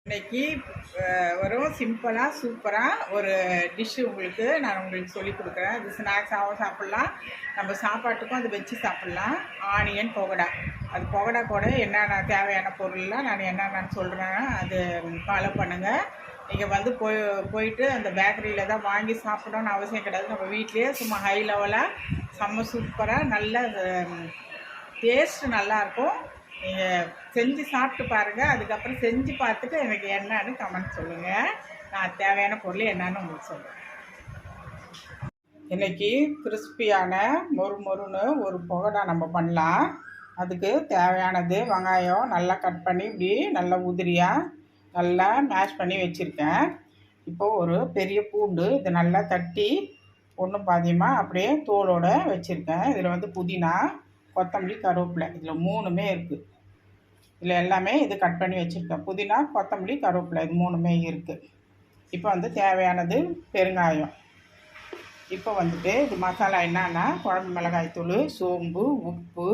இன்னைக்கு வரும் சிம்பிளாக சூப்பராக ஒரு டிஷ்ஷு உங்களுக்கு சொல்லி கொடுக்குறேன். இது ஸ்நாக்ஸாகவும் சாப்பிட்லாம், நம்ம சாப்பாட்டுக்கும் அது வச்சு சாப்பிட்லாம். ஆனியன் பகோடா. அது பகோடா கூட என்னென்ன தேவையான பொருள்லாம் நான் என்னென்னு சொல்கிறேன், அது ஃபாலோ பண்ணுங்கள். நீங்கள் வந்து போயிட்டு அந்த பேக்கரியில் தான் வாங்கி சாப்பிடணும்னு அவசியம் கிடையாது. நம்ம வீட்லேயே சும்மா ஹை லெவலாக செம்ம சூப்பராக நல்ல டேஸ்ட்டு நல்லாயிருக்கும். நீங்கள் செஞ்சு சாப்பிட்டு பாருங்கள். அதுக்கப்புறம் செஞ்சு பார்த்துட்டு எனக்கு என்னன்னு கமெண்ட் சொல்லுங்கள். நான் தேவையான பொருள் என்னன்னு உங்களுக்கு சொல்கிறேன். இன்றைக்கி கிறிஸ்பியான மொறுன்னு ஒரு பகோடா நம்ம பண்ணலாம். அதுக்கு தேவையானது வெங்காயம் நல்லா கட் பண்ணி இப்படி நல்லா உதிரியாக நல்லா மேஷ் பண்ணி வச்சுருக்கேன். இப்போது ஒரு பெரிய பூண்டு இதை நல்லா தட்டி ஒன்றும் பாதியமாக அப்படியே தோலோடு வச்சுருக்கேன். இதில் வந்து புதினா, கொத்தமல்லி, கருவேப்பிலை, இதில் மூணுமே இருக்குது. இதில் எல்லாமே இது கட் பண்ணி வச்சுருக்கேன். புதினா, கொத்தமல்லி, கருவேப்பிலை, இது மூணுமே இருக்குது. இப்போ வந்து தேவையானது பெருங்காயம். இப்போ வந்துட்டு இது மசாலா என்னன்னா குழம்பு மிளகாய்த்தூள், சோம்பு, உப்பு,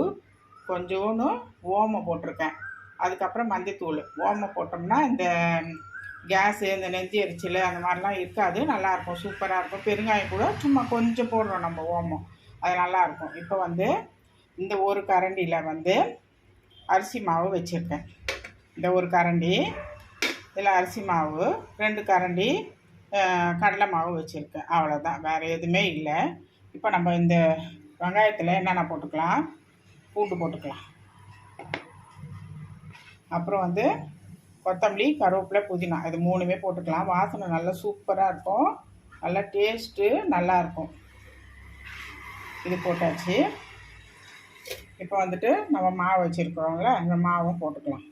கொஞ்சோன்னு ஓமம் போட்டிருக்கேன். அதுக்கப்புறம் மஞ்சத்தூள். ஓமம் போட்டோம்னா இந்த கேஸு, இந்த நெஞ்சு எரிச்சல் அந்த மாதிரிலாம் இருக்காது, நல்லாயிருக்கும், சூப்பராக இருக்கும். பெருங்காயம் கூட சும்மா கொஞ்சம் போடுறோம் நம்ம ஓமம், அது நல்லாயிருக்கும். இப்போ வந்து இந்த ஒரு கரண்டியில் வந்து அரிசி மாவு வச்சுருக்கேன். இந்த ஒரு கரண்டி இதில் அரிசி மாவு, 2 கரண்டி கடலை மாவு வச்சுருக்கேன். அவ்வளோதான், வேறு எதுவுமே இல்லை. இப்போ நம்ம இந்த வெங்காயத்தில் என்னென்ன போட்டுக்கலாம், பூண்டு போட்டுக்கலாம். அப்புறம் வந்து கொத்தமல்லி, கருவேப்பிலை, புதினா, இது மூணுமே போட்டுக்கலாம். வாசனை நல்லா சூப்பராக இருக்கும், நல்லா டேஸ்ட்டு நல்லாயிருக்கும். இது போட்டாச்சு. இப்போ வந்துட்டு நம்ம மாவு வச்சுருக்கிறோம்ல, அந்த மாவும் போட்டுக்கலாம்.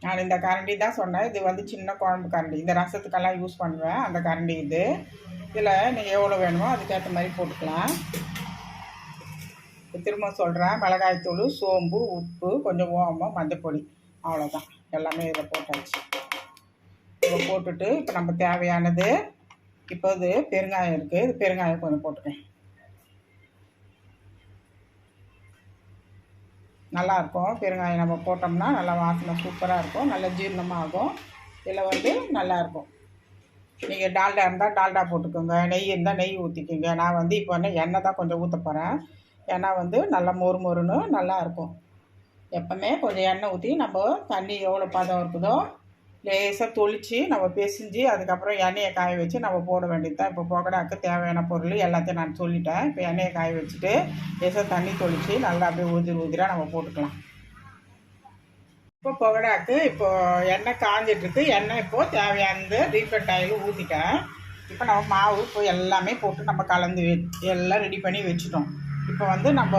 நான் இந்த கரண்டி தான் சொன்னேன், இது வந்து சின்ன குழம்பு கரண்டி, இந்த ரசத்துக்கெல்லாம் யூஸ் பண்ணுவேன் அந்த கரண்டி இது. இதில் நீங்கள் எவ்வளோ வேணுமோ அதுக்கேற்ற மாதிரி போட்டுக்கலாம். திரும்ப சொல்கிறேன், மிளகாய்த்தூள், சோம்பு, உப்பு, கொஞ்சம் ஓமம், மஞ்சப்பொடி, அவ்வளோதான். எல்லாமே இதில் போட்டாச்சு. இப்போ போட்டுட்டு இப்போ நம்ம தேவையானது, இப்போ இது பெருங்காயம் இருக்குது, இது பெருங்காயம் கொஞ்சம் போட்டுக்கேன். நல்லாயிருக்கும் பெருங்காயம் நம்ம போட்டோம்னா, நல்லா வாசனை சூப்பராக இருக்கும், நல்லா ஜீரணமாகும். இதில் வந்து நல்லாயிருக்கும். நீங்கள் டால்டா இருந்தால் டால்டா போட்டுக்கோங்க, நெய் இருந்தால் நெய் ஊற்றிக்கோங்க. நான் வந்து இப்போ வந்து எண்ணெய் தான் கொஞ்சம் ஊற்ற போகிறேன். ஏன்னா வந்து நல்லா மொறுன்னு நல்லாயிருக்கும். எப்போவுமே கொஞ்சம் எண்ணெய் ஊற்றி நம்ம தண்ணி எவ்வளோ பதம் இருக்குதோ லேசாக தொளித்து நம்ம பிசைஞ்சு அதுக்கப்புறம் எண்ணெயை காய வச்சு நம்ம போட வேண்டியது தான். இப்போ பகோடாக்கு தேவையான பொருள் எல்லாத்தையும் நான் சொல்லிட்டேன். இப்போ எண்ணெயை காய வச்சுட்டு லேசாக தண்ணி தொளித்து நல்லா அப்படியே உதிராக நம்ம போட்டுக்கலாம். இப்போ பகோடாக்கு இப்போது எண்ணெய் காஞ்சிட்ருக்கு. எண்ணெய் இப்போது தேவையானது ரீஃபைண்ட் ஆயில் ஊற்றிட்டேன். இப்போ நம்ம மாவு இப்போ எல்லாமே போட்டு நம்ம கலந்து எல்லாம் ரெடி பண்ணி வச்சுட்டோம். இப்போ வந்து நம்ம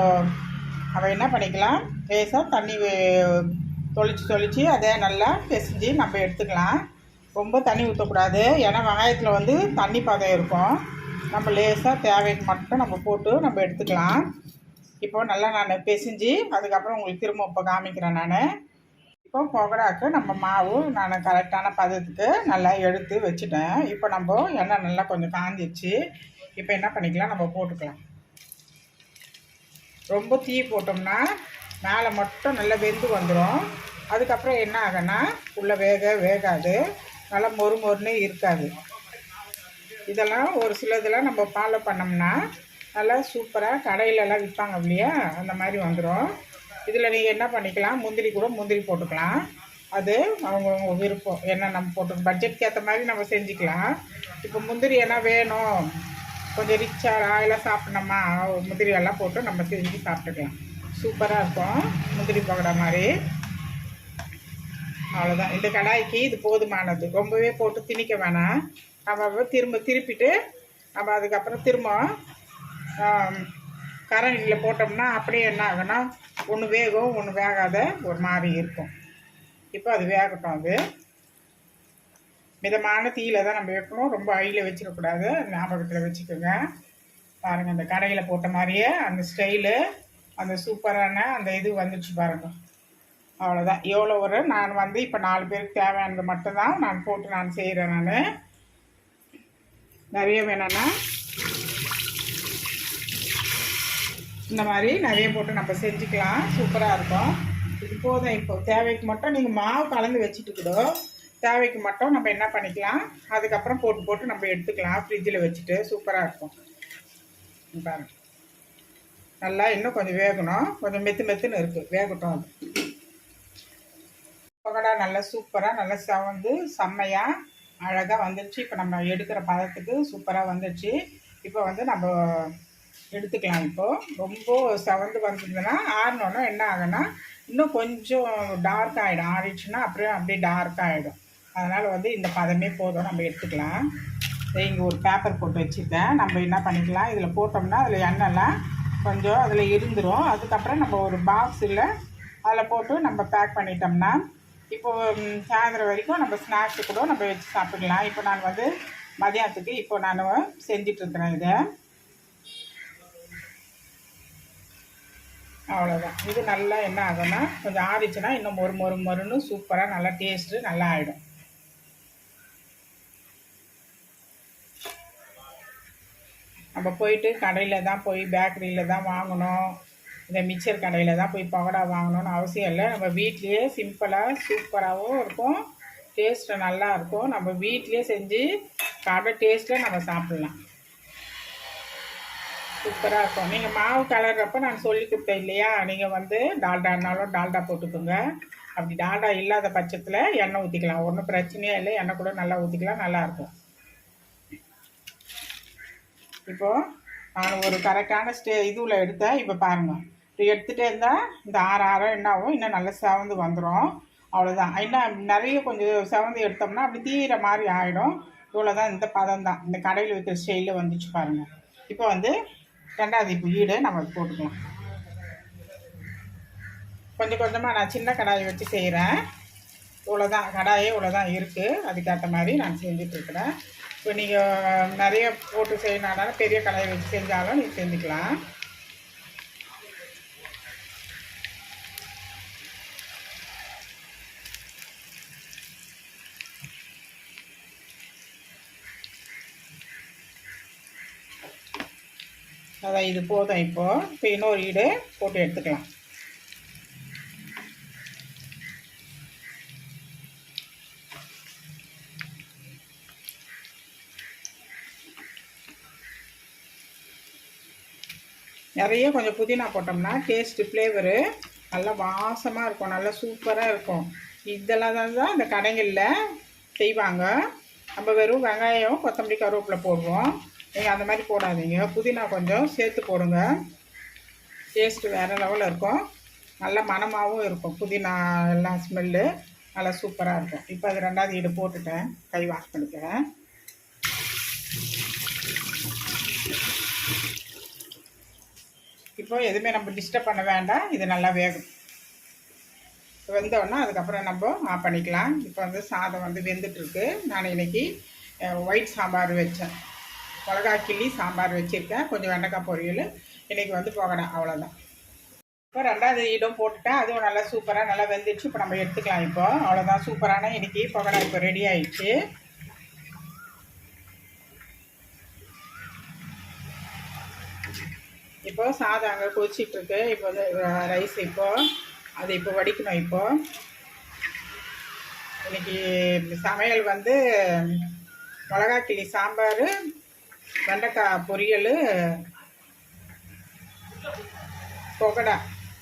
என்ன பண்ணிக்கலாம், லேசாக தண்ணி தொளிச்சு அதை நல்லா பிசைஞ்சு நம்ம எடுத்துக்கலாம். ரொம்ப தண்ணி ஊற்றக்கூடாது, ஏன்னா வெங்காயத்தில் வந்து தண்ணி பதம் இருக்கும். நம்ம லேசாக தேவைக்கு மட்டும் நம்ம போட்டு நம்ம எடுத்துக்கலாம். இப்போ நல்லா நான் பிசைஞ்சு அதுக்கப்புறம் உங்களுக்கு திரும்ப இப்போ காமிக்கிறேன். நான் இப்போ பகோடாக்கு நம்ம மாவு நான் கரெக்டான பதத்துக்கு நல்லா எடுத்து வச்சுட்டேன். இப்போ நம்ம எண்ணெய் நல்லா கொஞ்சம் காஞ்சிச்சு. இப்போ என்ன பண்ணிக்கலாம், நம்ம போட்டுக்கலாம். ரொம்ப தீ போட்டோம்னா மேலே மட்டும் நல்லா வெந்து வந்துடும். அதுக்கப்புறம் என்ன ஆகுன்னா உள்ளே வேகாது, நல்லா மொறுன்னு இருக்காது. இதெல்லாம் ஒரு சிலதெல்லாம் நம்ம ஃபாலோ பண்ணோம்னா நல்லா சூப்பராக கடையிலலாம் விற்பாங்க இல்லையா, அந்த மாதிரி வந்துடும். இதில் நீங்கள் என்ன பண்ணிக்கலாம், முந்திரி கூட முந்திரி போட்டுக்கலாம். அது அவங்கவுங்க விருப்பம், என்ன நம்ம போட்டு பட்ஜெட்க்கு ஏற்ற மாதிரி நம்ம செஞ்சுக்கலாம். இப்போ முந்திரி என்ன வேணும், கொஞ்சம் ரிச்சாக ராயெல்லாம் சாப்பிட்ணுமா, முந்திரி எல்லாம் போட்டு நம்ம செஞ்சு சாப்பிட்டுக்கலாம். சூப்பராக இருக்கும் முந்திரி பகோடா மாதிரி. அவ்வளோதான், இந்த கடாய்க்கு இது போதுமானது. ரொம்பவே போட்டு திணிக்க வேணாம். நம்ம திருப்பிட்டு நம்ம அதுக்கப்புறம் திரும்ப கரண்டியில் போட்டோம்னா அப்படியே என்ன ஆகுனா ஒன்று வேகும் ஒன்று வேகாத ஒரு மாதிரி இருக்கும். இப்போ அது வேகட்டும். அது மிதமான தீயில தான் நம்ம வைக்கணும், ரொம்ப ஹையில் வச்சிடக்கூடாது, ஞாபகத்தில் வச்சுக்கோங்க. பாருங்கள், இந்த கடையில் போட்ட மாதிரியே அந்த ஸ்டைலு, அந்த சூப்பரான அந்த இது வந்துடுச்சு பாருங்கள். அவ்வளோதான். எவ்வளோ நான் வந்து இப்போ 4 பேருக்கு தேவையானது மட்டும்தான் நான் போட்டு நான் செய்கிறேன். நான் நிறைய வேணும்னா இந்த மாதிரி நிறைய போட்டு நம்ம செஞ்சுக்கலாம், சூப்பராக இருக்கும். இது போதும். இப்போ தேவைக்கு மட்டும் நீங்கள் மாவு கலந்து வச்சுட்டு கூட தேவைக்கு மட்டும் நம்ம என்ன பண்ணிக்கலாம், அதுக்கப்புறம் போட்டு போட்டு நம்ம எடுத்துக்கலாம். ஃப்ரிட்ஜில் வச்சுட்டு சூப்பராக இருக்கும். பாருங்கள், நல்லா இன்னும் கொஞ்சம் வேகணும். கொஞ்சம் மெத்துன்னு இருக்குது, வேகட்டும். அது பகடா நல்லா சூப்பராக நல்லா செவந்து செம்மையாக அழகாக வந்துடுச்சு. இப்போ நம்ம எடுக்கிற பதத்துக்கு சூப்பராக வந்துடுச்சு. இப்போ வந்து நம்ம எடுத்துக்கலாம். இப்போது ரொம்ப செவந்து வந்ததுன்னா ஆறினோன்னா என்ன ஆகுன்னா இன்னும் கொஞ்சம் டார்க் ஆகிடும். ஆறிடுச்சுன்னா அப்படியே டார்க் ஆகிடும். அதனால் வந்து இந்த பதமே போதும், நம்ம எடுத்துக்கலாம். இங்கே ஒரு பேப்பர் போட்டு வச்சுருக்கேன். நம்ம என்ன பண்ணிக்கலாம், இதில் போட்டோம்னா அதில் எண்ணெய்லாம் கொஞ்சம் அதில் இருந்துடும். அதுக்கப்புறம் நம்ம ஒரு பாக்ஸில் அதில் போட்டு நம்ம பேக் பண்ணிட்டோம்னா இப்போது சாயந்தரம் வரைக்கும் நம்ம ஸ்நாக்ஸு கூட நம்ம வச்சு சாப்பிட்டுக்கலாம். இப்போ நான் வந்து மதியானத்துக்கு இப்போ நான் செஞ்சிட்ருக்கிறேன். இதை அவ்வளோதான். இது நல்லா என்ன ஆகும்னா கொஞ்சம் ஆறிச்சுன்னா இன்னும் மொறுன்னு சூப்பராக நல்லா டேஸ்ட்டு நல்லா ஆகிடும். நம்ம போயிட்டு கடையில் தான் போய் பேக்கரியில் தான் வாங்கணும், இந்த மிக்சர் கடையில் தான் போய் பகோடா வாங்கணும்னு அவசியம் இல்லை. நம்ம வீட்லேயே சிம்பிளாக சூப்பராகவும் இருக்கும், டேஸ்ட்டு நல்லா இருக்கும். நம்ம வீட்லேயே செஞ்சு கடை டேஸ்ட்டில் நம்ம சாப்பிட்லாம். சூப்பராக இருக்கும். நீங்கள் மாவு கலர்றப்போ நான் சொல்லி கொடுத்தேன் இல்லையா, நீங்கள் வந்து டால்டானாலும் டால்டா போட்டுக்கோங்க. அப்படி டால்டா இல்லாத பட்சத்தில் எண்ணெய் ஊற்றிக்கலாம். ஒன்றும் பிரச்சனையே இல்லை, எண்ணெய் கூட நல்லா ஊற்றிக்கலாம், நல்லாயிருக்கும். இப்போது நான் ஒரு கரெக்டான இதுவில் எடுத்தேன். இப்போ பாருங்கள், இப்போ எடுத்துகிட்டே இருந்தால் இந்த ஆறாரம் என்ன ஆகும், இன்னும் நல்லா செவந்து வந்துடும். அவ்வளோதான். இன்னும் நிறைய கொஞ்சம் செவந்து எடுத்தோம்னா அப்படி தீர மாதிரி ஆகிடும். இவ்வளோதான், இந்த பதம் தான். இந்த கடையில் விற்கிற ஸ்டைலில் வந்துச்சு பாருங்கள். இப்போ வந்து ரெண்டாவது இப்போ ஈடு நம்ம போட்டுக்கலாம். கொஞ்சம் கொஞ்சமாக நான் சின்ன கடாயை வச்சு செய்கிறேன். இவ்வளோதான், கடாயே இவ்வளோதான் இருக்குது. அதுக்கேற்ற மாதிரி நான் செஞ்சிட்ருக்கிறேன். இப்போ நீங்கள் நிறைய போட்டு செய்யணுனாலும் பெரிய கடாயை வச்சு செஞ்சாலும் நீங்கள் செஞ்சுக்கலாம். அதான் இது போதும். இப்போ இன்னொரு ஈடு போட்டு எடுத்துக்கலாம். நிறைய கொஞ்சம் புதினா போட்டோம்னா டேஸ்ட்டு ஃப்ளேவரு நல்லா வாசமாக இருக்கும், நல்லா சூப்பராக இருக்கும். இதெல்லாம் தான் இந்த கடைகளில் செய்வாங்க. நம்ம வெறும் வெங்காயம் கொத்தமல்லி கருவேப்பிலை போடுவோம். நீங்கள் அந்த மாதிரி போடாதீங்க, புதினா கொஞ்சம் சேர்த்து போடுங்க. டேஸ்ட்டு வேறு லெவலில் இருக்கும், நல்ல மணமாகவும் இருக்கும். புதினா எல்லாம் ஸ்மெல்லு நல்லா சூப்பராக இருக்கும். இப்போ அது ரெண்டாவது ஈடு போட்டுட்டேன், கை வாஷ் பண்ணிக்கிறேன். இப்போ எதுவுமே நம்ம டிஸ்டர்ப் பண்ண வேண்டாம், இது நல்லா வேகும். வெந்தோடனே அதுக்கப்புறம் நம்ம ஆஃப் பண்ணிக்கலாம். இப்போ வந்து சாதம் வந்து வெந்துட்டுருக்கு. நான் இன்றைக்கி ஒயிட் சாம்பார் வச்சேன், மிளகா கிள்ளி சாம்பார் வச்சுருக்கேன், கொஞ்சம் வெண்டைக்காய் பொரியல். இன்றைக்கி வந்து பகோடா, அவ்வளோதான். இப்போ ரெண்டாவது ஈடும் போட்டுட்டேன், அதுவும் நல்லா சூப்பராக நல்லா வெந்துடுச்சு. இப்போ நம்ம எடுத்துக்கலாம். இப்போ அவ்வளோதான், சூப்பரான இன்றைக்கி பகோடா இப்போ ரெடி ஆயிடுச்சு. இப்போ சாதம் அங்கே கொதிச்சிட்ருக்கு. இப்போ வந்து ரைஸ் அது இப்போ வடிக்கணும். இப்போ இன்றைக்கி சமையல் வந்து மிளகா கிள்ளி சாம்பார், வெண்டைக்காய் பொரியல், பகோடா,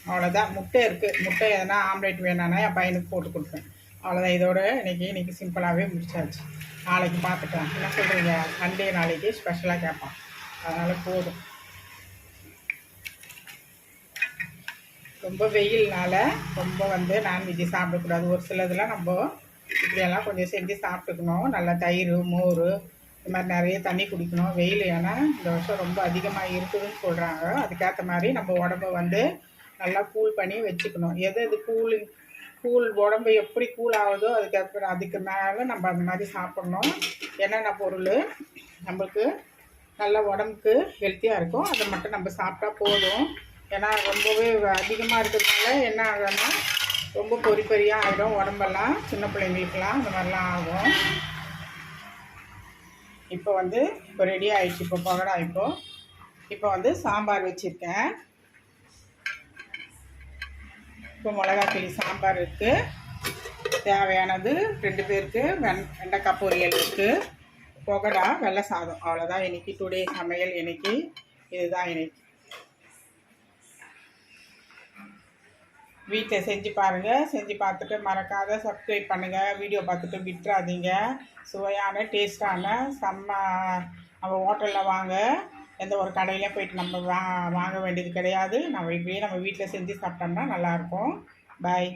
அவ்வளோதான். முட்டை இருக்குது, முட்டை எதனா ஆம்லேட் வேணான்னா என் பையனுக்கு போட்டு கொடுப்பேன். அவ்வளோதான். இதோட இன்றைக்கி சிம்பிளாகவே முடிச்சாச்சு. நாளைக்கு பார்த்துக்கலாம், என்ன சொல்கிறீங்க? சண்டே நாளைக்கு ஸ்பெஷலாக கேட்பான், அதனால் போதும். ரொம்ப வெயில்னால ரொம்ப வந்து நான்வெஜ் சாப்பிடக்கூடாது. ஒரு சிலதெல்லாம் நம்ம இப்படியெல்லாம் கொஞ்சம் செஞ்சு சாப்பிட்டுக்கணும். நல்லா தயிர், மோர், இந்த மாதிரி நிறைய தண்ணி குடிக்கணும். வெயில் ஏன்னா இந்த வருஷம் ரொம்ப அதிகமாக இருக்குதுன்னு சொல்கிறாங்க. அதுக்கேற்ற மாதிரி நம்ம உடம்பை வந்து நல்லா கூல் பண்ணி வச்சுக்கணும். எது கூல் உடம்பு எப்படி கூல் ஆகுதோ அதுக்கு மேலே நம்ம அந்த மாதிரி சாப்பிட்ணும். என்னென்ன பொருள் நம்மளுக்கு நல்ல உடம்புக்கு ஹெல்த்தியாக இருக்கும் அதை மட்டும் நம்ம சாப்பிட்டா போதும். ஏன்னா ரொம்பவே அதிகமாக இருக்கிறதுனால என்ன ஆகும்னா ரொம்ப பொறியாக ஆகிடும் உடம்பெல்லாம், சின்ன பிள்ளைங்களுக்கெல்லாம் அந்த மாதிரிலாம் ஆகும். இப்போ வந்து இப்போ ரெடி ஆகிடுச்சு. இப்போ பகோடா இப்போ வந்து சாம்பார் வச்சுருக்கேன். இப்போ மிளகாக்கிளி சாம்பார் இருக்குது. தேவையானது 2 பேருக்கு வெண்டைக்காய் பொரியல் இருக்குது. பொகடா வெள்ளை சாதம். அவ்வளோதான் இன்றைக்கி டுடே சமையல். இன்றைக்கி இதுதான் இன்றைக்கி. வீட்டில் செஞ்சு பாருங்கள். செஞ்சு பார்த்துட்டு மறக்காத சப்ஸ்கிரைப் பண்ணுங்கள். வீடியோ பார்த்துட்டு விட்டுறாதீங்க. சுவையான டேஸ்டான செம்ம. நம்ம ஹோட்டலில் வாங்க, எந்த ஒரு கடையிலையும் போயிட்டு நம்ம வாங்க வேண்டியது கிடையாது. நம்ம இப்படியே நம்ம வீட்டில் செஞ்சு சாப்பிட்டோம்னா நல்லாயிருக்கும். பாய்.